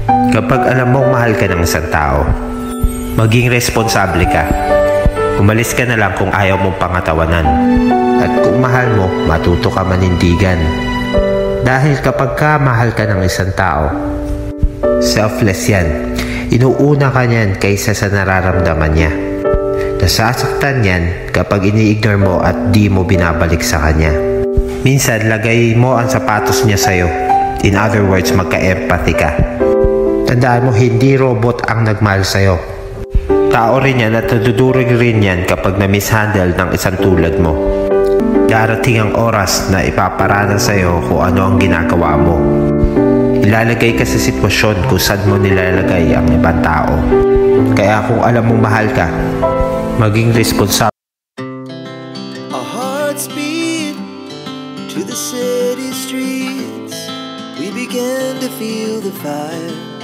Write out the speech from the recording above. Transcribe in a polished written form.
Kapag alam mong mahal ka ng isang tao, maging responsable ka. Umalis ka na lang kung ayaw mong pangatawanan. At kung mahal mo, matuto ka manindigan. Dahil kapag ka mahal ka ng isang tao, selfless yan. Inuuna ka niyan kaysa sa nararamdaman niya. Nasasaktan yan kapag ini-ignore mo at di mo binabalik sa kanya. Minsan, lagay mo ang sapatos niya sa'yo. In other words, magka-empathy ka. Tandaan mo, hindi robot ang nagmahal sa'yo. Tao rin yan at nadudurig rin yan kapag na-mishandle ng isang tulad mo. Darating ang oras na ipaparanan sa'yo kung ano ang ginagawa mo. Ilalagay ka sa sitwasyon kung saan mo nilalagay ang ibang tao. Kaya kung alam mong mahal ka, maging responsable. Our hearts beat to the city streets. We began to feel the fire.